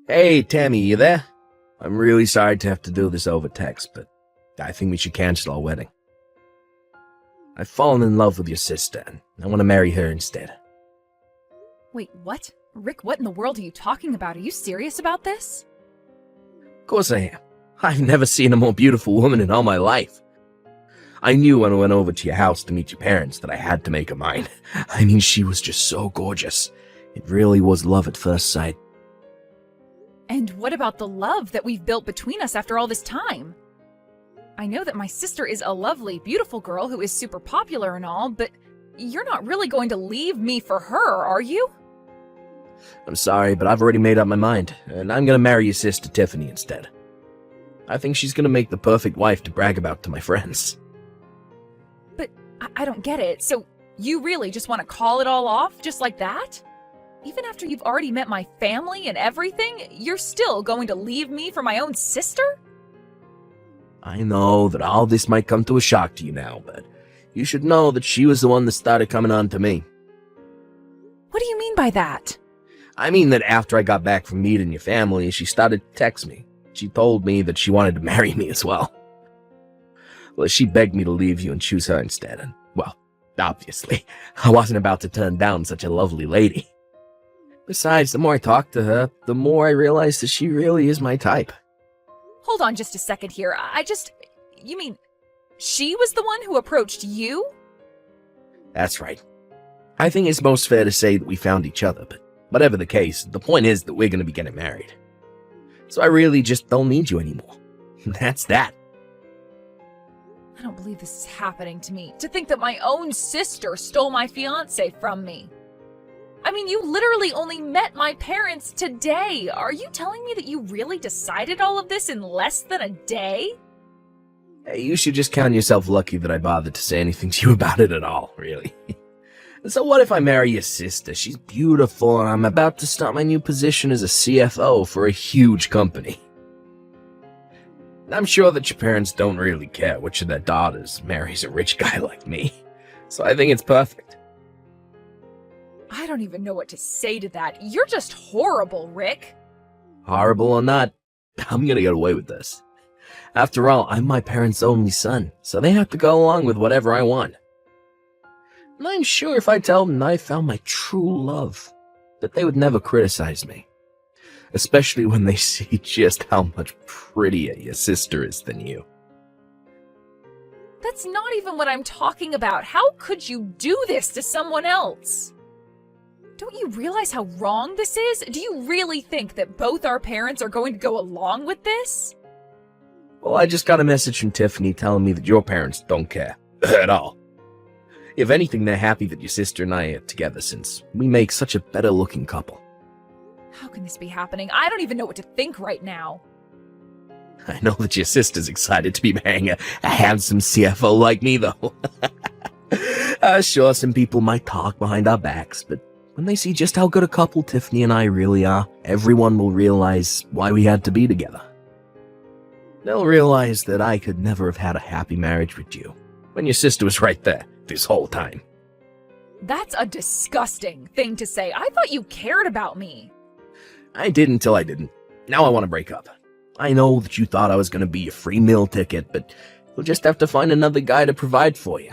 Hey, Tammy, you there? I'm really sorry to have to do this over text, but I think we should cancel our wedding. I've fallen in love with your sister, and I want to marry her instead. Wait, what? Rick, what in the world are you talking about? Are you serious about this? Of course I am. I've never seen a more beautiful woman in all my life. I knew when I went over to your house to meet your parents that I had to make her mine. I mean, she was just so gorgeous. It really was love at first sight. And what about the love that we've built between us after all this time? I know that my sister is a lovely, beautiful girl who is super popular and all, but you're not really going to leave me for her, are you? I'm sorry, but I've already made up my mind, and I'm gonna marry your sister Tiffany instead. I think she's gonna make the perfect wife to brag about to my friends. But I don't get it. So you really just want to call it all off just like that? Even after you've already met my family and everything, you're still going to leave me for my own sister? I know that all this might come to a shock to you now, but you should know that she was the one that started coming on to me. What do you mean by that? I mean that after I got back from meeting your family, she started to text me. She told me that she wanted to marry me as well. Well, she begged me to leave you and choose her instead, and, well, obviously, I wasn't about to turn down such a lovely lady. Besides, the more I talked to her, the more I realized that she really is my type. Hold on just a second here. You mean, she was the one who approached you? That's right. I think it's most fair to say that we found each other, but whatever the case, the point is that we're going to be getting married. So I really just don't need you anymore. That's that. I don't believe this is happening to me. To think that my own sister stole my fiancé from me. I mean, you literally only met my parents today. Are you telling me that you really decided all of this in less than a day? Hey, you should just count yourself lucky that I bothered to say anything to you about it at all, really. So what if I marry your sister? She's beautiful, and I'm about to start my new position as a CFO for a huge company. I'm sure that your parents don't really care which of their daughters marries a rich guy like me, so I think it's perfect. I don't even know what to say to that. You're just horrible, Rick. Horrible or not, I'm gonna get away with this. After all, I'm my parents' only son, so they have to go along with whatever I want. And I'm sure if I tell them I found my true love, that they would never criticize me. Especially when they see just how much prettier your sister is than you. That's not even what I'm talking about. How could you do this to someone else? Don't you realize how wrong this is? Do you really think that both our parents are going to go along with this? Well, I just got a message from Tiffany telling me that your parents don't care. At all. If anything, they're happy that your sister and I are together since we make such a better-looking couple. How can this be happening? I don't even know what to think right now. I know that your sister's excited to be marrying a handsome CFO like me, though. Sure, some people might talk behind our backs, but when they see just how good a couple Tiffany and I really are, everyone will realize why we had to be together. They'll realize that I could never have had a happy marriage with you, when your sister was right there this whole time. That's a disgusting thing to say. I thought you cared about me. I did until I didn't. Now I want to break up. I know that you thought I was going to be your free meal ticket, but you'll just have to find another guy to provide for you.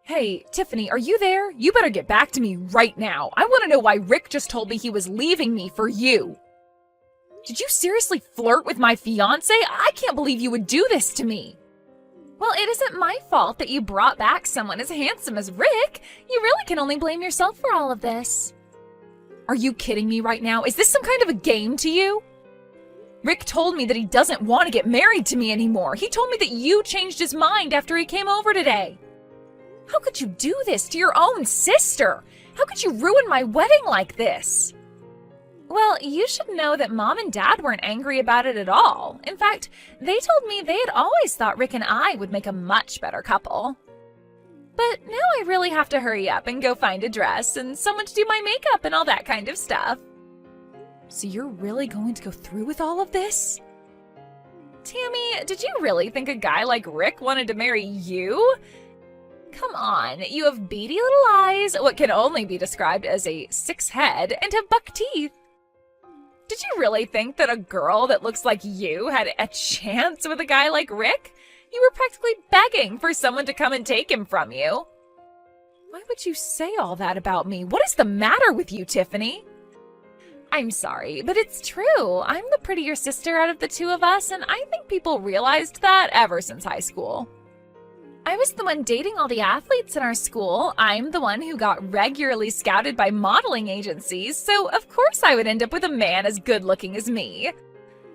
Hey, Tiffany, are you there? You better get back to me right now. I want to know why Rick just told me he was leaving me for you. Did you seriously flirt with my fiancé? I can't believe you would do this to me. Well, it isn't my fault that you brought back someone as handsome as Rick. You really can only blame yourself for all of this. Are you kidding me right now? Is this some kind of a game to you? Rick told me that he doesn't want to get married to me anymore. He told me that you changed his mind after he came over today. How could you do this to your own sister? How could you ruin my wedding like this? Well, you should know that Mom and Dad weren't angry about it at all. In fact, they told me they had always thought Rick and I would make a much better couple. But now I really have to hurry up and go find a dress and someone to do my makeup and all that kind of stuff. So you're really going to go through with all of this? Tammy, did you really think a guy like Rick wanted to marry you? Come on, you have beady little eyes, what can only be described as a 6 head, and have buck teeth. Did you really think that a girl that looks like you had a chance with a guy like Rick? You were practically begging for someone to come and take him from you. Why would you say all that about me? What is the matter with you, Tiffany? I'm sorry, but it's true. I'm the prettier sister out of the two of us, and I think people realized that ever since high school. I was the one dating all the athletes in our school. I'm the one who got regularly scouted by modeling agencies, so of course I would end up with a man as good-looking as me.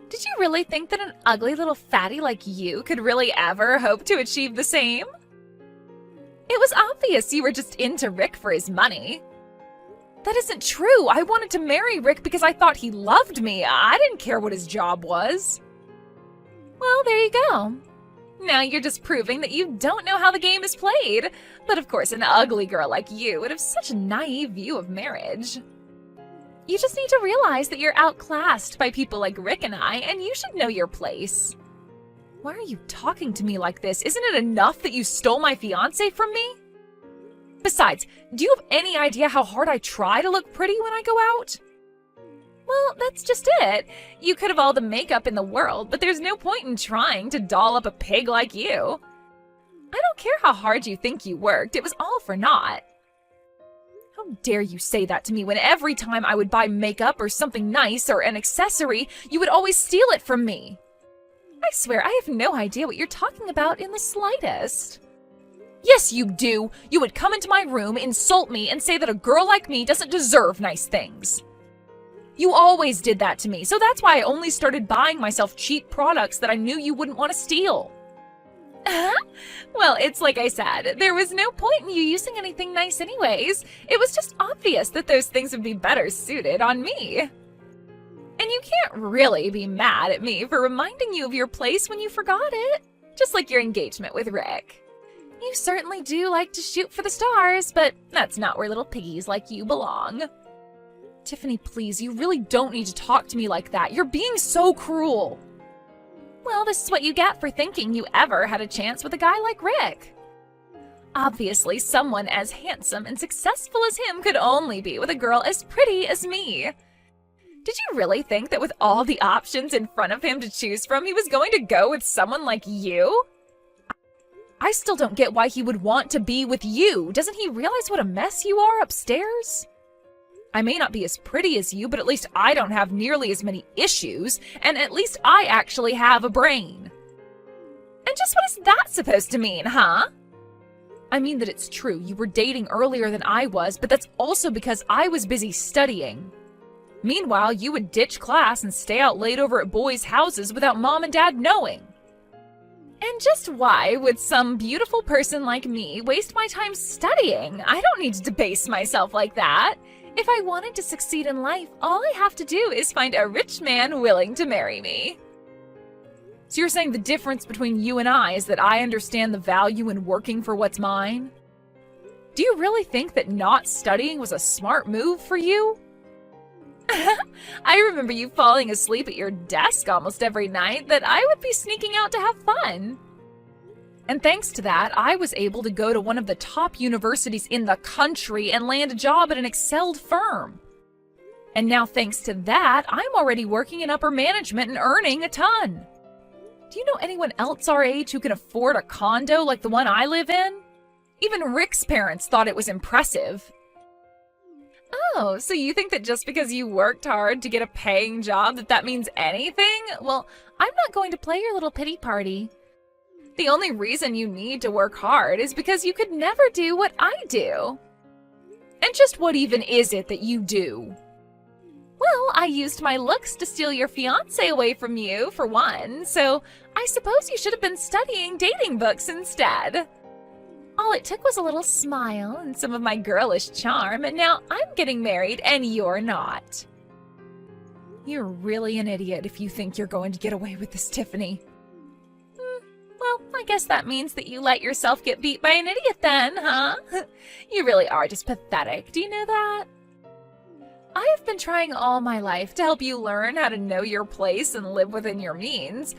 Did you really think that an ugly little fatty like you could really ever hope to achieve the same? It was obvious you were just into Rick for his money. That isn't true. I wanted to marry Rick because I thought he loved me. I didn't care what his job was. Well, there you go. Now you're just proving that you don't know how the game is played. But of course, an ugly girl like you would have such a naive view of marriage. You just need to realize that you're outclassed by people like Rick and I, and you should know your place. Why are you talking to me like this? Isn't it enough that you stole my fiancé from me? Besides, do you have any idea how hard I try to look pretty when I go out? Well, that's just it. You could have all the makeup in the world, but there's no point in trying to doll up a pig like you. I don't care how hard you think you worked, it was all for naught. How dare you say that to me when every time I would buy makeup or something nice or an accessory, you would always steal it from me? I swear I have no idea what you're talking about in the slightest. Yes, you do. You would come into my room, insult me, and say that a girl like me doesn't deserve nice things. You always did that to me, so that's why I only started buying myself cheap products that I knew you wouldn't want to steal. Well, it's like I said, there was no point in you using anything nice anyways. It was just obvious that those things would be better suited on me. And you can't really be mad at me for reminding you of your place when you forgot it. Just like your engagement with Rick. You certainly do like to shoot for the stars, but that's not where little piggies like you belong. Tiffany, please, you really don't need to talk to me like that. You're being so cruel. Well, this is what you get for thinking you ever had a chance with a guy like Rick. Obviously, someone as handsome and successful as him could only be with a girl as pretty as me. Did you really think that with all the options in front of him to choose from, he was going to go with someone like you? I still don't get why he would want to be with you. Doesn't he realize what a mess you are upstairs? I may not be as pretty as you, but at least I don't have nearly as many issues, and at least I actually have a brain. And just what is that supposed to mean, huh? I mean that it's true, you were dating earlier than I was, but that's also because I was busy studying. Meanwhile, you would ditch class and stay out late over at boys' houses without mom and dad knowing. And just why would some beautiful person like me waste my time studying? I don't need to debase myself like that. If I wanted to succeed in life, all I have to do is find a rich man willing to marry me. So you're saying the difference between you and I is that I understand the value in working for what's mine? Do you really think that not studying was a smart move for you? I remember you falling asleep at your desk almost every night that I would be sneaking out to have fun. And thanks to that, I was able to go to one of the top universities in the country and land a job at an excelled firm. And now thanks to that, I'm already working in upper management and earning a ton. Do you know anyone else our age who can afford a condo like the one I live in? Even Rick's parents thought it was impressive. Oh, so you think that just because you worked hard to get a paying job that means anything? Well, I'm not going to play your little pity party. The only reason you need to work hard is because you could never do what I do. And just what even is it that you do? Well, I used my looks to steal your fiancé away from you, for one, so I suppose you should have been studying dating books instead. All it took was a little smile and some of my girlish charm, and now I'm getting married and you're not. You're really an idiot if you think you're going to get away with this, Tiffany. Well, I guess that means that you let yourself get beat by an idiot then, huh? You really are just pathetic, do you know that? I have been trying all my life to help you learn how to know your place and live within your means.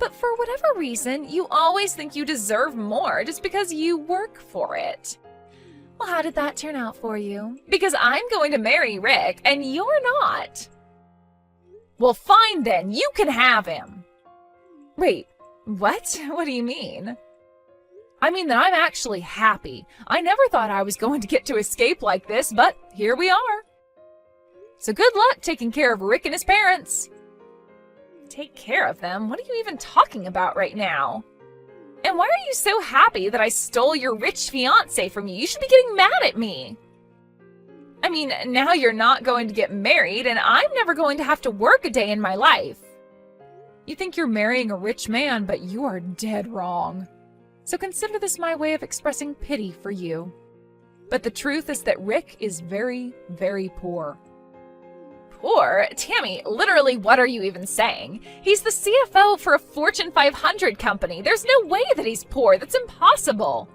But for whatever reason, you always think you deserve more just because you work for it. Well, how did that turn out for you? Because I'm going to marry Rick, and you're not. Well, fine then, you can have him. Wait, what? What do you mean? I mean that I'm actually happy. I never thought I was going to get to escape like this, but here we are. So good luck taking care of Rick and his parents. Take care of them? What are you even talking about right now? And why are you so happy that I stole your rich fiance from you? You should be getting mad at me. I mean, now you're not going to get married, and I'm never going to have to work a day in my life. You think you're marrying a rich man, but you are dead wrong. So consider this my way of expressing pity for you. But the truth is that Rick is very, very poor. Poor? Tammy, literally what are you even saying? He's the CFO for a Fortune 500 company. There's no way that he's poor. That's impossible.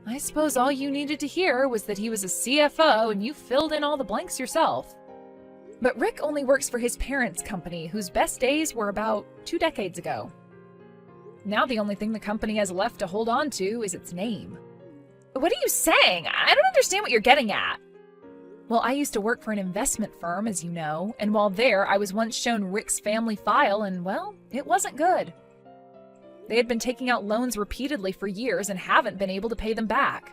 I suppose all you needed to hear was that he was a CFO and you filled in all the blanks yourself. But Rick only works for his parents' company, whose best days were about 2 decades ago. Now the only thing the company has left to hold on to is its name. What are you saying? I don't understand what you're getting at. Well, I used to work for an investment firm, as you know, and while there, I was once shown Rick's family file, and, well, it wasn't good. They had been taking out loans repeatedly for years and haven't been able to pay them back.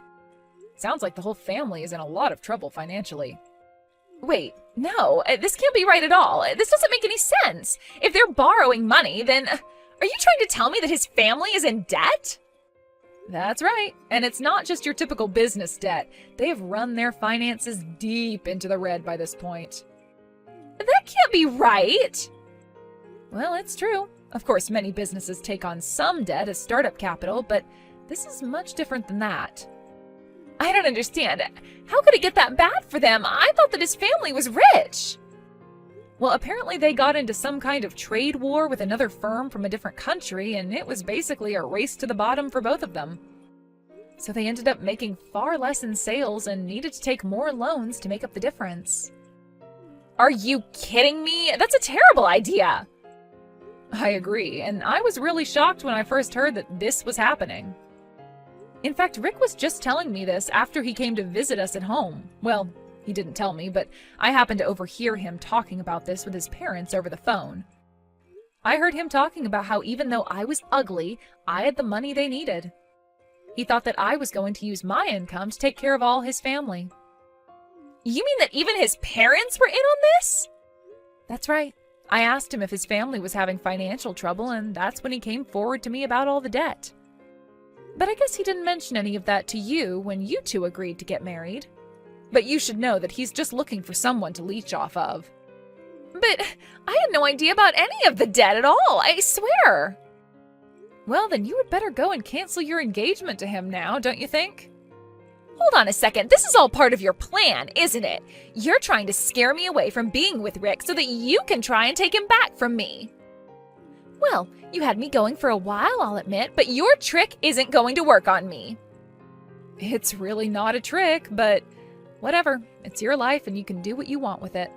Sounds like the whole family is in a lot of trouble financially. Wait, no, this can't be right at all. This doesn't make any sense. If they're borrowing money, then are you trying to tell me that his family is in debt? That's right, and it's not just your typical business debt. They have run their finances deep into the red by this point. That can't be right! Well, it's true. Of course, many businesses take on some debt as startup capital, but this is much different than that. I don't understand. How could it get that bad for them? I thought that his family was rich! Well, apparently they got into some kind of trade war with another firm from a different country, and it was basically a race to the bottom for both of them. So they ended up making far less in sales and needed to take more loans to make up the difference. Are you kidding me? That's a terrible idea! I agree, and I was really shocked when I first heard that this was happening. In fact, Rick was just telling me this after he came to visit us at home. Well, he didn't tell me, but I happened to overhear him talking about this with his parents over the phone. I heard him talking about how even though I was ugly, I had the money they needed. He thought that I was going to use my income to take care of all his family. You mean that even his parents were in on this? That's right. I asked him if his family was having financial trouble, and that's when he came forward to me about all the debt. But I guess he didn't mention any of that to you when you two agreed to get married. But you should know that he's just looking for someone to leech off of. But I had no idea about any of the debt at all, I swear. Well, then you would better go and cancel your engagement to him now, don't you think? Hold on a second, this is all part of your plan, isn't it? You're trying to scare me away from being with Rick so that you can try and take him back from me. Well, you had me going for a while, I'll admit, but your trick isn't going to work on me. It's really not a trick, but whatever. It's your life and you can do what you want with it.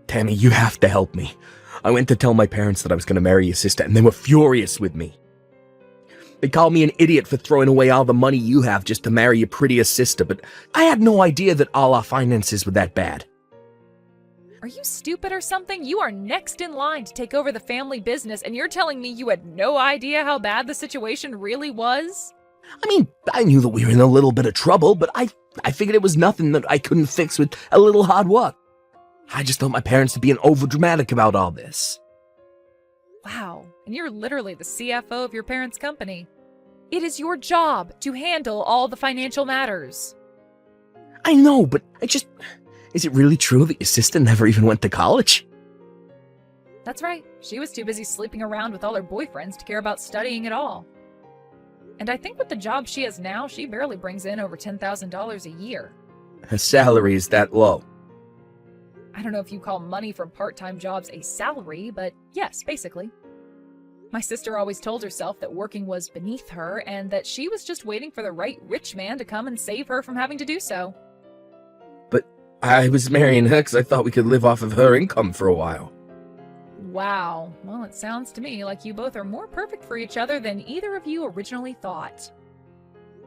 Tammy, you have to help me. I went to tell my parents that I was going to marry your sister, and they were furious with me. They called me an idiot for throwing away all the money you have just to marry your prettier sister, but I had no idea that all our finances were that bad. Are you stupid or something? You are next in line to take over the family business, and you're telling me you had no idea how bad the situation really was? I mean, I knew that we were in a little bit of trouble, but I figured it was nothing that I couldn't fix with a little hard work. I just thought my parents were being overdramatic about all this. Wow, and you're literally the CFO of your parents' company. It is your job to handle all the financial matters. I know, but is it really true that your sister never even went to college? That's right. She was too busy sleeping around with all her boyfriends to care about studying at all. And I think with the job she has now, she barely brings in over $10,000 a year. Her salary is that low. I don't know if you call money from part-time jobs a salary, but yes, basically. My sister always told herself that working was beneath her and that she was just waiting for the right rich man to come and save her from having to do so. But I was marrying her because I thought we could live off of her income for a while. Wow. Well, it sounds to me like you both are more perfect for each other than either of you originally thought.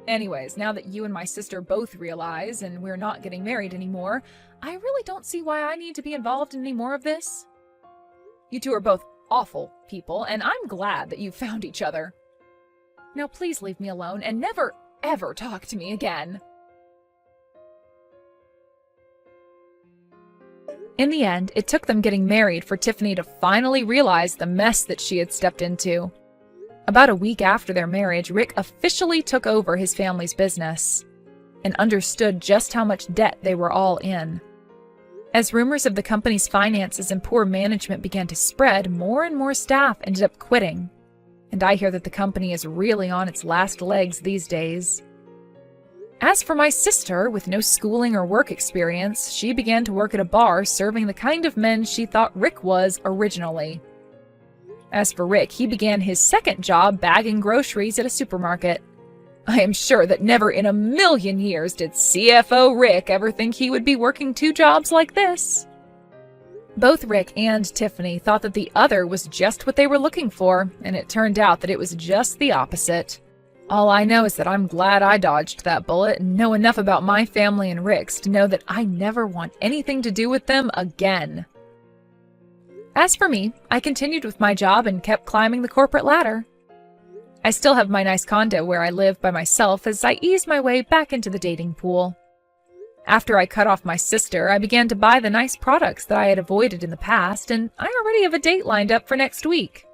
Anyways, now that you and my sister both realize and we're not getting married anymore, I really don't see why I need to be involved in any more of this. You two are both awful people, and I'm glad that you found each other. Now please leave me alone and never, ever talk to me again. In the end, it took them getting married for Tiffany to finally realize the mess that she had stepped into. About a week after their marriage, Rick officially took over his family's business and understood just how much debt they were all in. As rumors of the company's finances and poor management began to spread, more and more staff ended up quitting. And I hear that the company is really on its last legs these days. As for my sister, with no schooling or work experience, she began to work at a bar serving the kind of men she thought Rick was originally. As for Rick, he began his second job bagging groceries at a supermarket. I am sure that never in a million years did CFO Rick ever think he would be working two jobs like this. Both Rick and Tiffany thought that the other was just what they were looking for, and it turned out that it was just the opposite. All I know is that I'm glad I dodged that bullet and know enough about my family and Rick's to know that I never want anything to do with them again. As for me, I continued with my job and kept climbing the corporate ladder. I still have my nice condo where I live by myself as I ease my way back into the dating pool. After I cut off my sister, I began to buy the nice products that I had avoided in the past, and I already have a date lined up for next week.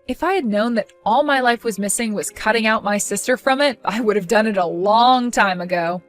If I had known that all my life was missing was cutting out my sister from it, I would have done it a long time ago.